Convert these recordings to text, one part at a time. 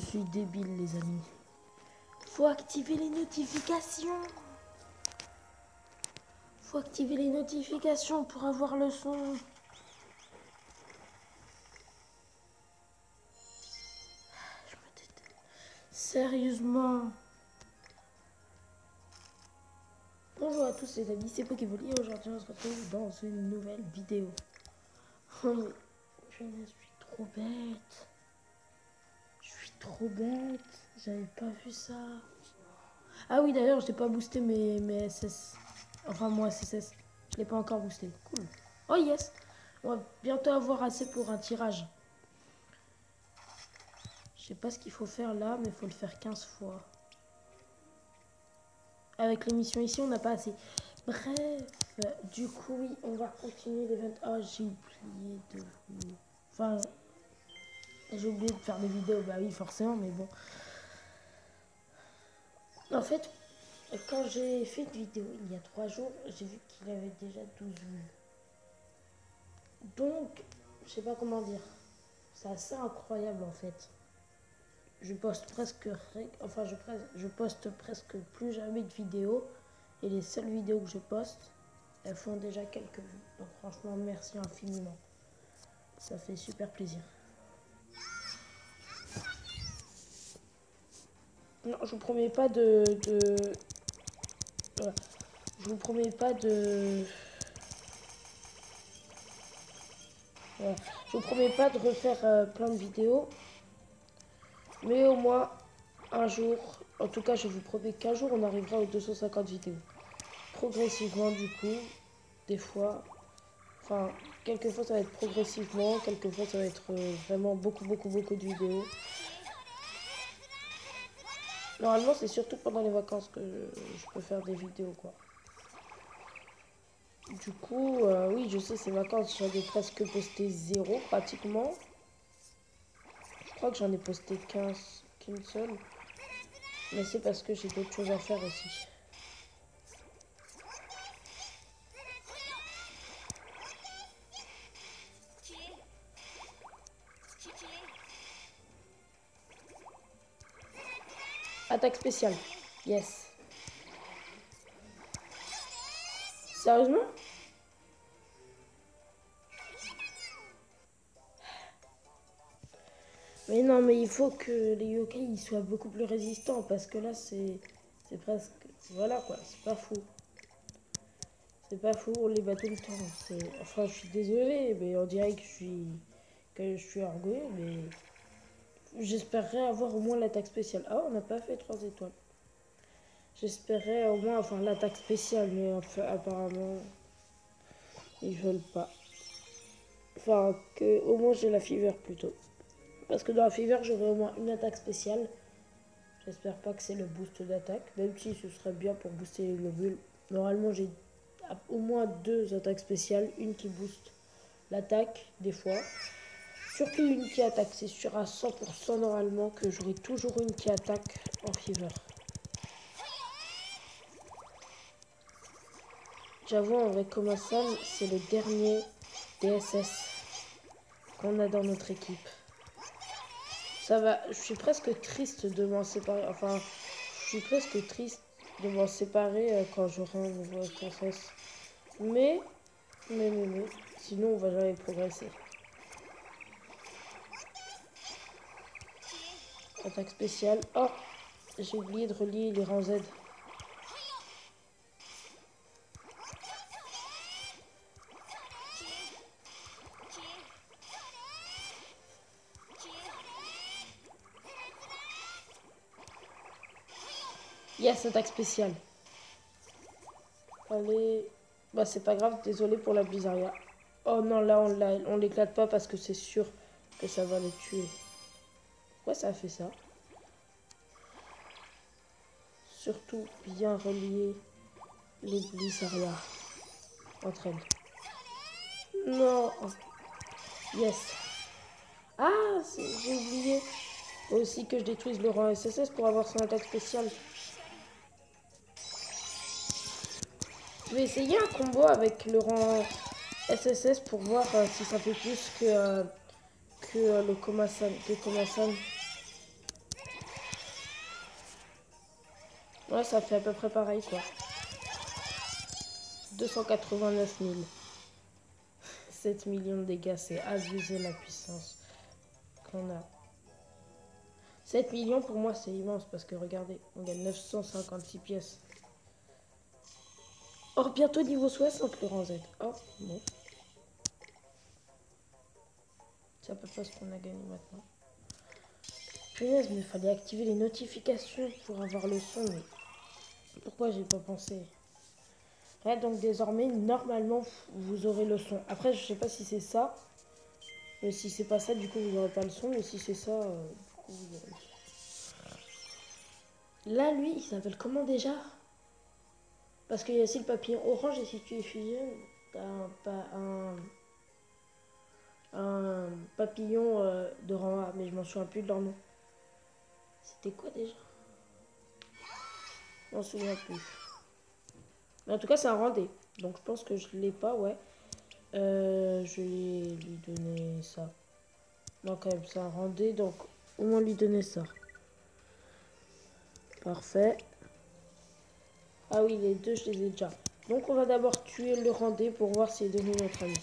suis débile, les amis. Faut activer les notifications. Faut activer les notifications pour avoir le son. Je me déteste. Sérieusement. Bonjour à tous les amis, c'est Pokévolley et aujourd'hui on se retrouve dans une nouvelle vidéo. Oh mais je suis trop bête. Je suis trop bête. J'avais pas vu ça. Ah oui d'ailleurs j'ai pas boosté mes SS. Enfin mon SSS. Je l'ai pas encore boosté. Cool. Oh yes. On va bientôt avoir assez pour un tirage. Je sais pas ce qu'il faut faire là, mais il faut le faire 15 fois. Avec l'émission ici, on n'a pas assez. Bref, du coup, oui, on va continuer l'event. Oh, j'ai oublié de vous... Enfin, j'ai oublié de faire des vidéos. Bah oui, forcément, mais bon. En fait, quand j'ai fait une vidéo il y a 3 jours, j'ai vu qu'il avait déjà 12 vues. Donc, je sais pas comment dire. C'est assez incroyable, en fait. Je poste presque... Enfin, je poste presque plus jamais de vidéos. Et les seules vidéos que je poste, elles font déjà quelques vues. Donc franchement, merci infiniment. Ça fait super plaisir. Non, je vous promets pas voilà. Je vous promets pas de... Voilà. Je vous promets pas de refaire plein de vidéos. Mais au moins, un jour... En tout cas, je vous promets qu'un jour, on arrivera aux 250 vidéos. Progressivement, du coup. Des fois... Enfin, quelquefois ça va être progressivement, quelquefois ça va être vraiment beaucoup de vidéos. Normalement, c'est surtout pendant les vacances que je peux faire des vidéos, quoi. Du coup, oui, je sais, ces vacances, j'en ai presque posté 0, pratiquement. Je crois que j'en ai posté 15, qu'une seule. Mais c'est parce que j'ai d'autres choses à faire aussi. Attaque spéciale. Yes. Sérieusement? Mais non, mais il faut que les yokai ils soient beaucoup plus résistants. Parce que là, c'est presque... Voilà, quoi. C'est pas fou. C'est pas fou, on les bat tout le temps. Enfin, je suis désolée, mais on dirait que je suis argué, mais... J'espérerais avoir au moins l'attaque spéciale. Ah, on n'a pas fait 3 étoiles. J'espérais au moins avoir l'attaque spéciale, mais enfin, apparemment, ils veulent pas. Enfin, que au moins j'ai la fever plutôt. Parce que dans la fever, j'aurai au moins une attaque spéciale. J'espère pas que c'est le boost d'attaque, même si ce serait bien pour booster les globules. Normalement, j'ai au moins 2 attaques spéciales, une qui booste l'attaque, des fois. Surtout une qui attaque, c'est sûr à 100% normalement que j'aurai toujours une qui attaque en fever. J'avoue, en vrai, Komasan, c'est le dernier DSS qu'on a dans notre équipe. Ça va, je suis presque triste de m'en séparer. Enfin, je suis presque triste de m'en séparer quand j'aurai un nouveau SSS. Mais, sinon on va jamais progresser. Attaque spéciale. Oh, j'ai oublié de relier les rangs Z. Yes, attaque spéciale. Allez. Bah c'est pas grave, désolé pour la Blizzardia. Oh non, là on l'éclate pas parce que c'est sûr que ça va les tuer. Pourquoi ça a fait ça? Surtout bien relier les Blizzardia entre elles. Non. Yes. Ah, j'ai oublié aussi que je détruise le rang SSS pour avoir son attaque spéciale. Je vais essayer un combo avec le rang SSS pour voir si ça fait plus que le Komasan. Ouais, ça fait à peu près pareil, quoi. 289 000. 7 millions de dégâts, c'est abusé la puissance qu'on a. 7 millions pour moi c'est immense parce que regardez, on gagne 956 pièces. Or bientôt niveau 60 le rang Z. Oh non. C'est à peu près ce qu'on a gagné maintenant. Punaise, mais il fallait activer les notifications pour avoir le son. Mais pourquoi j'ai pas pensé? Ouais, donc désormais, normalement, vous aurez le son. Après, je sais pas si c'est ça. Mais si c'est pas ça, du coup, vous n'aurez pas le son. Mais si c'est ça, du coup, vous aurez le son. Là, lui, il s'appelle comment déjà? Parce qu'il y a aussi le papillon orange et si tu es fusionnes, t'as un papillon de rang A. Mais je m'en souviens plus de leur nom. C'était quoi déjà? Je m'en souviens plus. Mais en tout cas, c'est un rang D. Donc je pense que je l'ai pas, ouais. Je vais lui donner ça. Non, quand même, c'est un rang D, donc au moins lui donner ça. Parfait. Ah oui, les deux, je les ai déjà. Donc on va d'abord tuer le rang D pour voir s'il est devenu notre ami.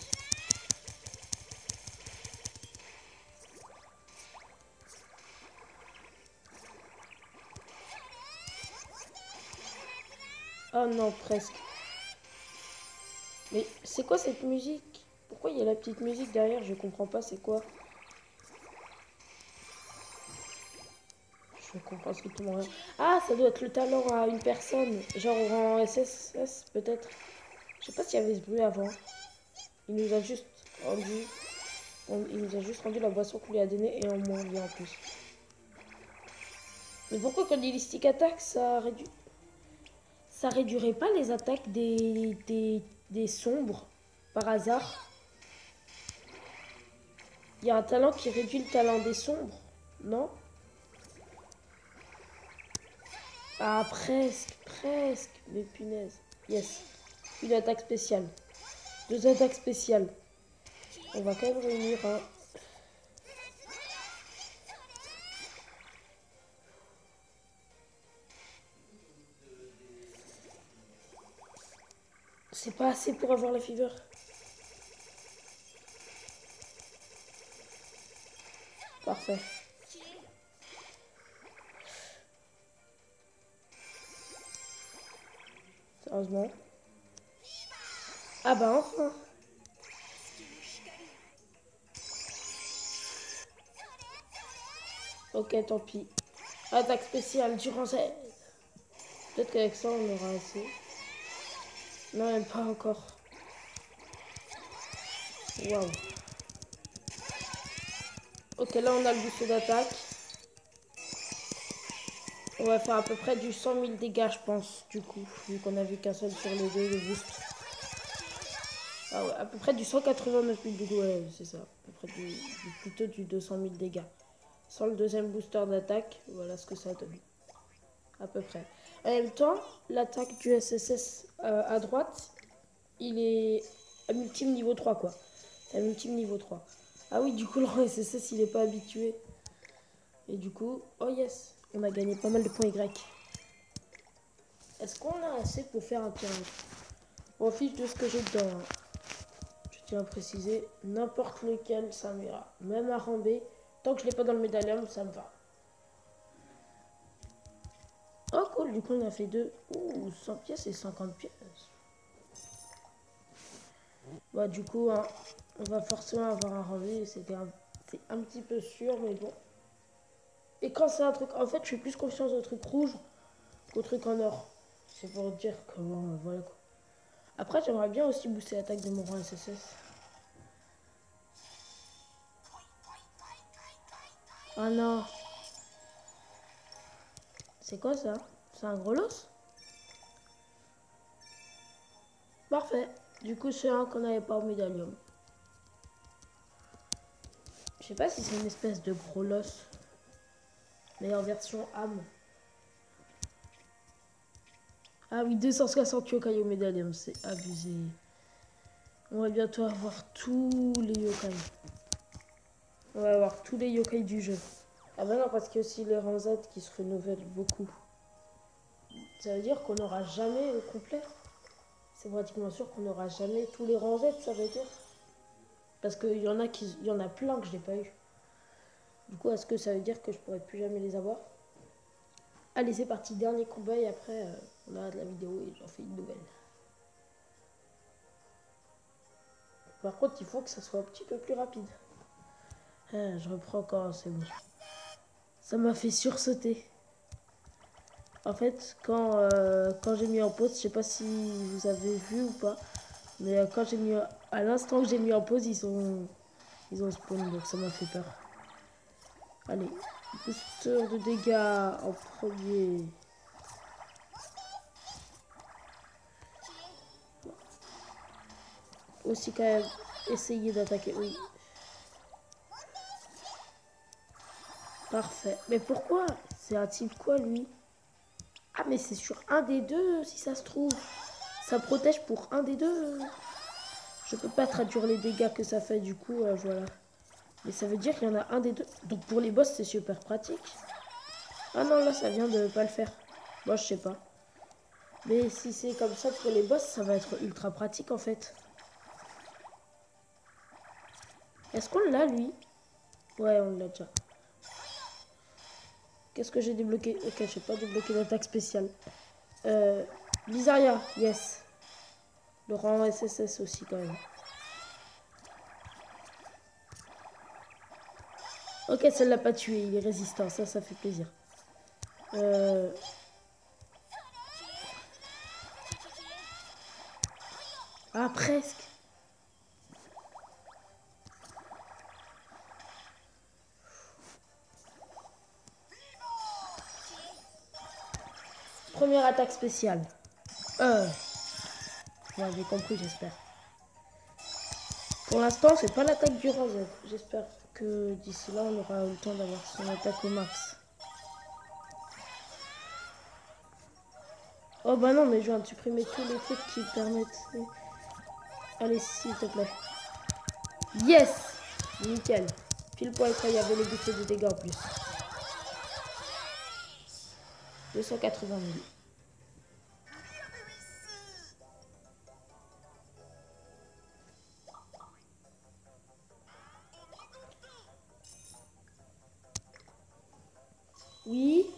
Oh non, presque. Mais c'est quoi cette musique? Pourquoi il y a la petite musique derrière? Je comprends pas, c'est quoi? Je comprends strictement rien. Ah, ça doit être le talent à une personne. Genre en SSS, peut-être. Je sais pas s'il y avait ce bruit avant. Il nous a juste rendu... il nous a juste rendu la boisson qu'on lui a donnée et en moins bien en plus. Mais pourquoi quand il stick attaque, ça réduit... Ça réduirait pas les attaques des sombres par hasard? Il y a un talent qui réduit le talent des sombres, non? Ah, presque, presque. Mais punaise. Yes. Une attaque spéciale. Deux attaques spéciales. On va quand même réunir un... C'est pas assez pour avoir la fever. Parfait. Sérieusement. Ah bah enfin. Ok, tant pis. Attaque spéciale, durant Z. Peut-être qu'avec ça, on aura assez. Non, même pas encore. Waouh. Ok, là, on a le boost d'attaque. On va faire à peu près du 100 000 dégâts, je pense, du coup. Vu qu'on a vu qu'un seul sur les deux, le boost. Ah ouais, à peu près du 189 000 dégâts, ouais, c'est ça. À peu près plutôt du 200 000 dégâts. Sans le deuxième booster d'attaque, voilà ce que ça donne. À peu près. En même temps, l'attaque du SSS à droite, il est à ultime niveau 3, quoi. C'est à ultime niveau 3. Ah oui, du coup, le SSS, il est pas habitué. Et du coup, oh yes, on a gagné pas mal de points Y. Est-ce qu'on a assez pour faire un pyramide? Bon, fiche de ce que j'ai dedans, hein. Je tiens à préciser, n'importe lequel, ça m'ira. Même à rang B, tant que je l'ai pas dans le médaillon, ça me va. Oh cool, du coup on a fait deux. Ouh, 100 pièces et 50 pièces. Bah du coup, hein, on va forcément avoir un rang B, c'est un petit peu sûr, mais bon. Et quand c'est un truc, en fait, je suis plus confiance au truc rouge qu'au truc en or. C'est pour dire que bon, voilà quoi. Après, j'aimerais bien aussi booster l'attaque de mon rang SSS. Oh non. C'est quoi ça? C'est un gros los? Parfait. Du coup, c'est un qu'on n'avait pas au médaillon. Je sais pas si c'est une espèce de gros los. Mais en version âme. Ah oui, 260 yokai au médaillon, c'est abusé. On va bientôt avoir tous les yokai. On va avoir tous les yokai du jeu. Ah bah non, parce qu'il y a aussi les rangs Z qui se renouvellent beaucoup. Ça veut dire qu'on n'aura jamais au complet. C'est pratiquement sûr qu'on n'aura jamais tous les rangs Z, ça veut dire. Parce qu'il y en a il y en a plein que je n'ai pas eu. Du coup, est-ce que ça veut dire que je pourrais plus jamais les avoir? Allez, c'est parti, dernier combat et après on arrête la vidéo et j'en fais une nouvelle. Par contre, il faut que ça soit un petit peu plus rapide. Ah, je reprends encore, c'est bon. Ça m'a fait sursauter. En fait, quand j'ai mis en pause, je sais pas si vous avez vu ou pas, mais quand j'ai mis à l'instant que j'ai mis en pause, ils ont spawn, donc ça m'a fait peur. Allez, booster de dégâts en premier. Aussi quand même essayer d'attaquer, oui. Parfait. Mais pourquoi? C'est un type quoi lui? Ah mais c'est sur un des deux si ça se trouve. Ça protège pour un des deux. Je peux pas traduire les dégâts que ça fait du coup, voilà. Mais ça veut dire qu'il y en a un des deux. Donc pour les boss c'est super pratique. Ah non là ça vient de pas le faire. Moi je sais pas. Mais si c'est comme ça pour les boss ça va être ultra pratique en fait. Est-ce qu'on l'a lui? Ouais on l'a déjà. Qu'est-ce que j'ai débloqué? Ok, j'ai pas débloqué d'attaque spéciale. Blizzardia, yes. Le rang SSS aussi quand même. Ok, ça l'a pas tué, il est résistant, ça fait plaisir. Ah, presque. Première attaque spéciale. Vous m'avez compris, j'espère. Pour l'instant, c'est pas l'attaque du rang Z. J'espère que d'ici là, on aura eu le temps d'avoir son attaque au max. Oh bah non, mais je viens de supprimer tous les trucs qui permettent... Allez, s'il te plaît. Yes! Nickel. Pile poil, il y avait les bouffées de dégâts en plus. 280 000. Oui.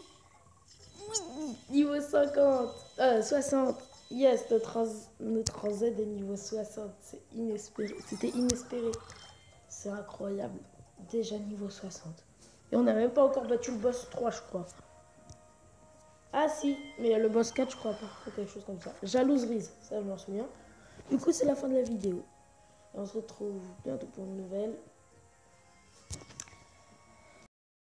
Niveau 50. 60. Yes, notre Z est niveau 60. C'est inespéré. C'était inespéré. C'est incroyable. Déjà niveau 60. Et on n'a même pas encore battu le boss 3, je crois. Ah si, mais le boss 4, je crois pas. Ou quelque chose comme ça. Jalouserie, ça je m'en souviens. Du coup, c'est la fin de la vidéo. Et on se retrouve bientôt pour une nouvelle.